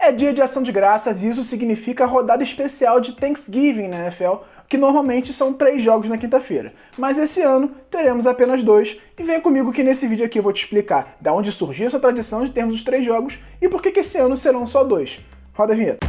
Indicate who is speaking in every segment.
Speaker 1: É dia de ação de graças e isso significa rodada especial de Thanksgiving na NFL, que normalmente são 3 jogos na quinta-feira. Mas esse ano teremos apenas 2, e vem comigo que nesse vídeo aqui eu vou te explicar da onde surgiu essa tradição de termos os 3 jogos e por que esse ano serão só 2. Roda a vinheta.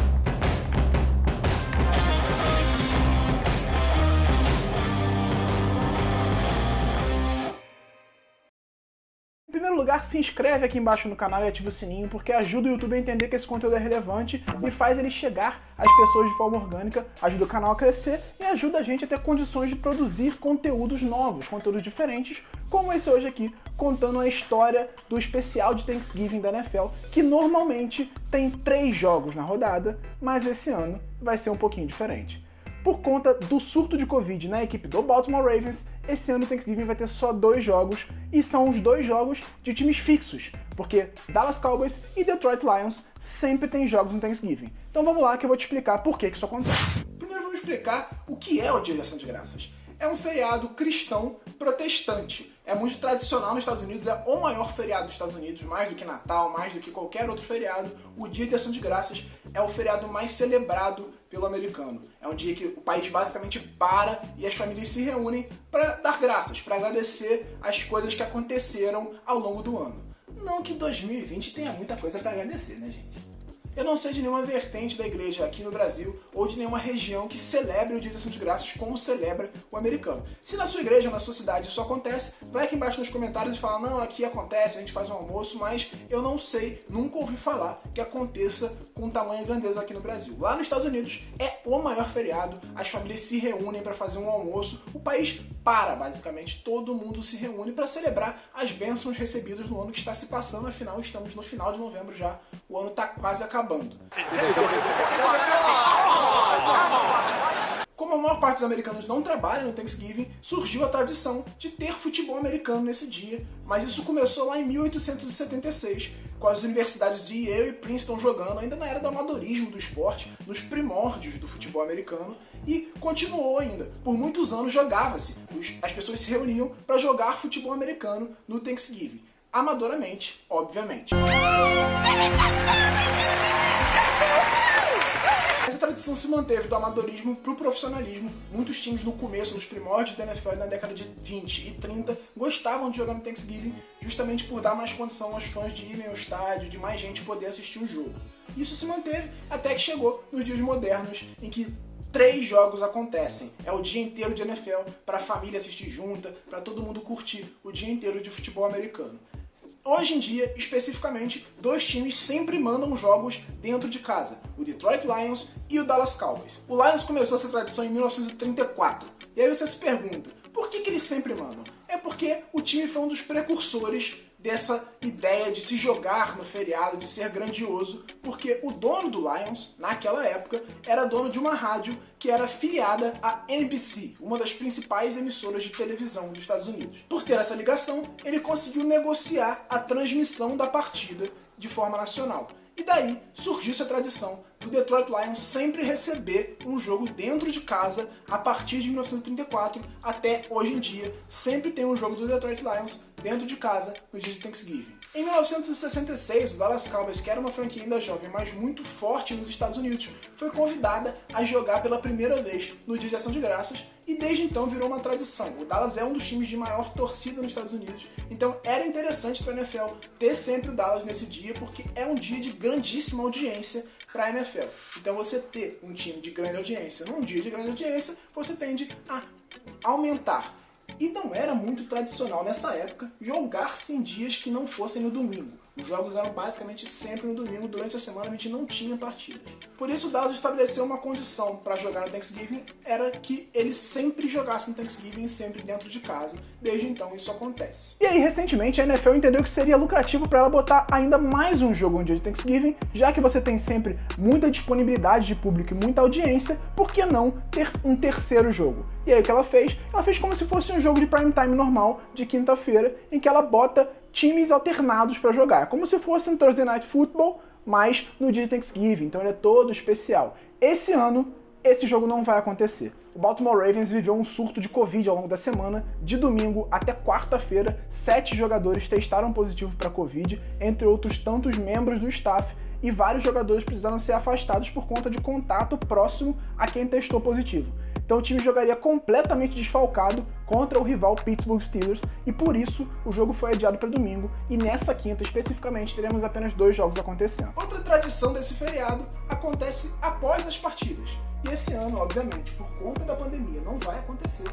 Speaker 1: Em primeiro lugar, se inscreve aqui embaixo no canal e ativa o sininho, porque ajuda o YouTube a entender que esse conteúdo é relevante e faz ele chegar às pessoas de forma orgânica, ajuda o canal a crescer e ajuda a gente a ter condições de produzir conteúdos novos, conteúdos diferentes, como esse hoje aqui, contando a história do especial de Thanksgiving da NFL, que normalmente tem 3 jogos na rodada, mas esse ano vai ser um pouquinho diferente. Por conta do surto de Covid na equipe do Baltimore Ravens, esse ano o Thanksgiving vai ter só 2 jogos, e são os 2 jogos de times fixos, porque Dallas Cowboys e Detroit Lions sempre têm jogos no Thanksgiving. Então vamos lá que eu vou te explicar por que isso acontece. Primeiro vamos explicar o que é o Dia de Ação de Graças. É um feriado cristão protestante. É muito tradicional nos Estados Unidos, é o maior feriado dos Estados Unidos, mais do que Natal, mais do que qualquer outro feriado. O Dia de Ação de Graças é o feriado mais celebrado pelo americano. É um dia que o país basicamente para e as famílias se reúnem para dar graças, para agradecer as coisas que aconteceram ao longo do ano. Não que 2020 tenha muita coisa para agradecer, né, gente? Eu não sei de nenhuma vertente da igreja aqui no Brasil ou de nenhuma região que celebre o Dia de Ação de Graças como celebra o americano. Se na sua igreja ou na sua cidade isso acontece, vai aqui embaixo nos comentários e fala: não, aqui acontece, a gente faz um almoço, mas eu não sei, nunca ouvi falar que aconteça com tamanha grandeza aqui no Brasil. Lá nos Estados Unidos é o maior feriado, as famílias se reúnem para fazer um almoço, o país para, basicamente, todo mundo se reúne para celebrar as bênçãos recebidas no ano que está se passando, afinal estamos no final de novembro já, o ano está quase acabando. Como a maior parte dos americanos não trabalha no Thanksgiving, surgiu a tradição de ter futebol americano nesse dia, mas isso começou lá em 1876, com as universidades de Yale e Princeton jogando, ainda na era do amadorismo do esporte, nos primórdios do futebol americano, e continuou ainda. Por muitos anos jogava-se, as pessoas se reuniam para jogar futebol americano no Thanksgiving, amadoramente, obviamente. Essa tradição se manteve do amadorismo para o profissionalismo. Muitos times no começo, nos primórdios da NFL, na década de 20 e 30, gostavam de jogar no Thanksgiving justamente por dar mais condição aos fãs de irem ao estádio, de mais gente poder assistir o jogo. Isso se manteve até que chegou nos dias modernos, em que 3 jogos acontecem. É o dia inteiro de NFL para a família assistir junta, para todo mundo curtir o dia inteiro de futebol americano. Hoje em dia, especificamente, 2 times sempre mandam jogos dentro de casa, o Detroit Lions e o Dallas Cowboys. O Lions começou essa tradição em 1934. E aí você se pergunta, por que eles sempre mandam? É porque o time foi um dos precursores dessa ideia de se jogar no feriado, de ser grandioso, porque o dono do Lions, naquela época, era dono de uma rádio que era filiada à NBC, uma das principais emissoras de televisão dos Estados Unidos. Por ter essa ligação, ele conseguiu negociar a transmissão da partida de forma nacional. E daí surgiu essa tradição do Detroit Lions sempre receber um jogo dentro de casa a partir de 1934 até hoje em dia. Sempre tem um jogo do Detroit Lions dentro de casa no dia de Thanksgiving. Em 1966, o Dallas Cowboys, que era uma franquia ainda jovem, mas muito forte nos Estados Unidos, foi convidada a jogar pela primeira vez no Dia de Ação de Graças e desde então virou uma tradição. O Dallas é um dos times de maior torcida nos Estados Unidos, então era interessante para a NFL ter sempre o Dallas nesse dia, porque é um dia de grandíssima audiência para a NFL. Então você ter um time de grande audiência num dia de grande audiência, você tende a aumentar. E não era muito tradicional nessa época jogar-se em dias que não fossem no domingo. Os jogos eram basicamente sempre no domingo, durante a semana a gente não tinha partidas. Por isso o Dallas estabeleceu uma condição para jogar no Thanksgiving, era que eles sempre jogassem no Thanksgiving, sempre dentro de casa. Desde então isso acontece. E aí recentemente a NFL entendeu que seria lucrativo para ela botar ainda mais um jogo no dia de Thanksgiving, já que você tem sempre muita disponibilidade de público e muita audiência, por que não ter um terceiro jogo? E aí o que ela fez? Ela fez como se fosse um jogo de prime time normal, de quinta-feira, em que ela bota times alternados para jogar, como se fosse um Thursday Night Football, mas no dia de Thanksgiving, então ele é todo especial. Esse ano, esse jogo não vai acontecer. O Baltimore Ravens viveu um surto de Covid ao longo da semana. De domingo até quarta-feira, 7 jogadores testaram positivo para Covid, entre outros tantos membros do staff. e vários jogadores precisaram ser afastados por conta de contato próximo a quem testou positivo. Então o time jogaria completamente desfalcado contra o rival Pittsburgh Steelers e por isso o jogo foi adiado para domingo e nessa quinta especificamente teremos apenas 2 jogos acontecendo. Outra tradição desse feriado acontece após as partidas e esse ano, obviamente, por conta da pandemia, não vai acontecer.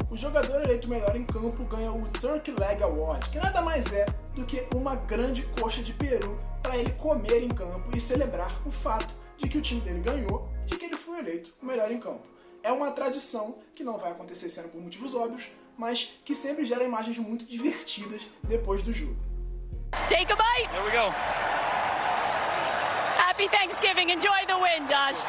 Speaker 1: O jogador eleito melhor em campo ganha o Turkey Leg Award, que nada mais é do que uma grande coxa de peru para ele comer em campo e celebrar o fato de que o time dele ganhou e de que ele foi eleito o melhor em campo. É uma tradição que não vai acontecer esse ano por motivos óbvios, mas que sempre gera imagens muito divertidas depois do jogo.
Speaker 2: Take a bite!
Speaker 3: There we go.
Speaker 2: Happy Thanksgiving! Enjoy the win, Josh!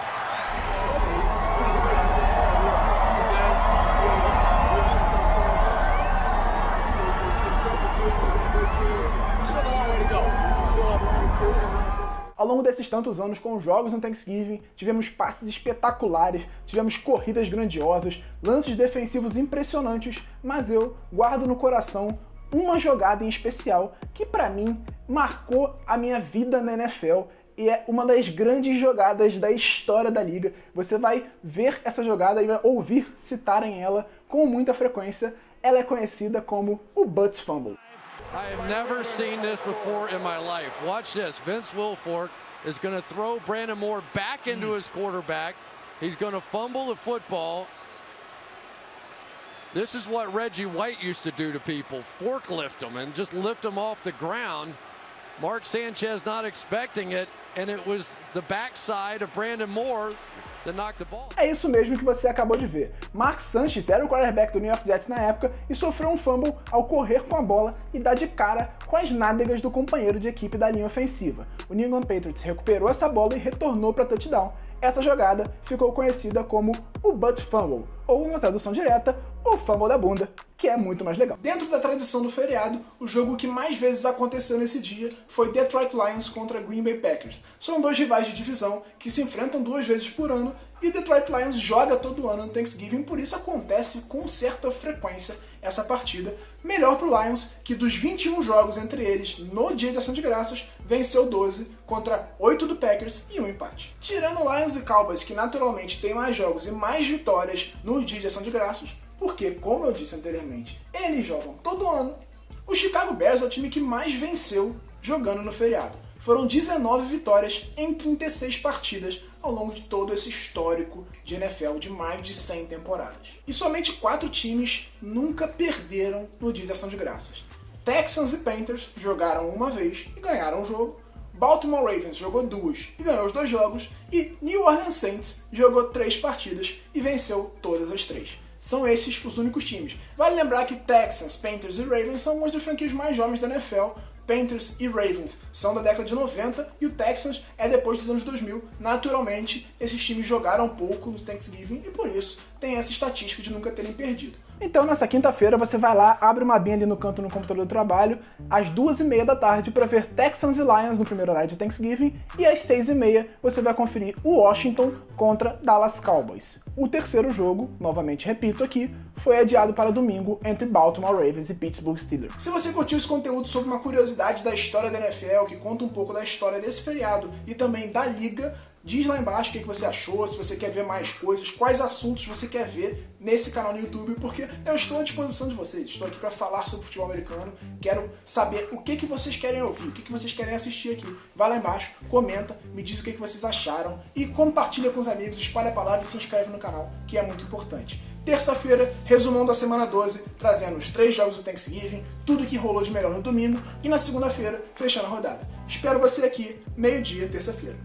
Speaker 1: Ao longo desses tantos anos, com os jogos no Thanksgiving, tivemos passes espetaculares, tivemos corridas grandiosas, lances defensivos impressionantes, mas eu guardo no coração uma jogada em especial que, pra mim, marcou a minha vida na NFL e é uma das grandes jogadas da história da liga. Você vai ver essa jogada e vai ouvir citarem ela com muita frequência. Ela é conhecida como o Butts Fumble.
Speaker 4: I have never seen this before in my life. Watch this. Vince Wilfork is going to throw Brandon Moore back into his quarterback. He's going to fumble the football. This is what Reggie White used to do to people. Forklift them and just lift them off the ground. Mark Sanchez not expecting it, and it was the backside of Brandon Moore that knocked the ball.
Speaker 1: É isso mesmo que você acabou de ver. Mark Sanchez era o quarterback do New York Jets na época e sofreu um fumble ao correr com a bola e dar de cara com as nádegas do companheiro de equipe da linha ofensiva. O New England Patriots recuperou essa bola e retornou para touchdown. Essa jogada ficou conhecida como o Butt Fumble, ou na tradução direta, o fumble da bunda, que é muito mais legal. Dentro da tradição do feriado, o jogo que mais vezes aconteceu nesse dia foi Detroit Lions contra Green Bay Packers. São 2 rivais de divisão que se enfrentam 2 vezes por ano e Detroit Lions joga todo ano no Thanksgiving, por isso acontece com certa frequência essa partida. Melhor pro Lions, que dos 21 jogos entre eles no dia de ação de graças, venceu 12 contra 8 do Packers e um empate. Tirando Lions e Cowboys, que naturalmente têm mais jogos e mais vitórias no dia de ação de graças, porque, como eu disse anteriormente, eles jogam todo ano, o Chicago Bears é o time que mais venceu jogando no feriado. Foram 19 vitórias em 36 partidas ao longo de todo esse histórico de NFL de mais de 100 temporadas. E somente 4 times nunca perderam no dia de ação de graças. Texans e Panthers jogaram uma vez e ganharam o jogo. Baltimore Ravens jogou 2 e ganhou os 2 jogos. E New Orleans Saints jogou 3 partidas e venceu todas as 3. São esses os únicos times. Vale lembrar que Texans, Panthers e Ravens são uma das franquias mais jovens da NFL. Panthers e Ravens são da década de 90 e o Texans é depois dos anos 2000. Naturalmente, esses times jogaram pouco no Thanksgiving e por isso tem essa estatística de nunca terem perdido. Então, nessa quinta-feira, você vai lá, abre uma abinha ali no canto no computador do trabalho, às 2h30 da tarde, para ver Texans e Lions no primeiro horário de Thanksgiving, e às 6h30 você vai conferir o Washington contra Dallas Cowboys. O terceiro jogo, novamente repito aqui, foi adiado para domingo entre Baltimore Ravens e Pittsburgh Steelers. Se você curtiu esse conteúdo sobre uma curiosidade da história da NFL, que conta um pouco da história desse feriado e também da liga, diz lá embaixo o que você achou, se você quer ver mais coisas, quais assuntos você quer ver nesse canal no YouTube, porque eu estou à disposição de vocês. Estou aqui para falar sobre futebol americano, quero saber o que vocês querem ouvir, o que vocês querem assistir aqui. Vai lá embaixo, comenta, me diz o que vocês acharam e compartilha com os amigos, espalha a palavra e se inscreve no canal, que é muito importante. Terça-feira, resumão da semana 12, trazendo os 3 jogos do Thanksgiving, tudo que rolou de melhor no domingo, e na segunda-feira, fechando a rodada. Espero você aqui, meio-dia, terça-feira.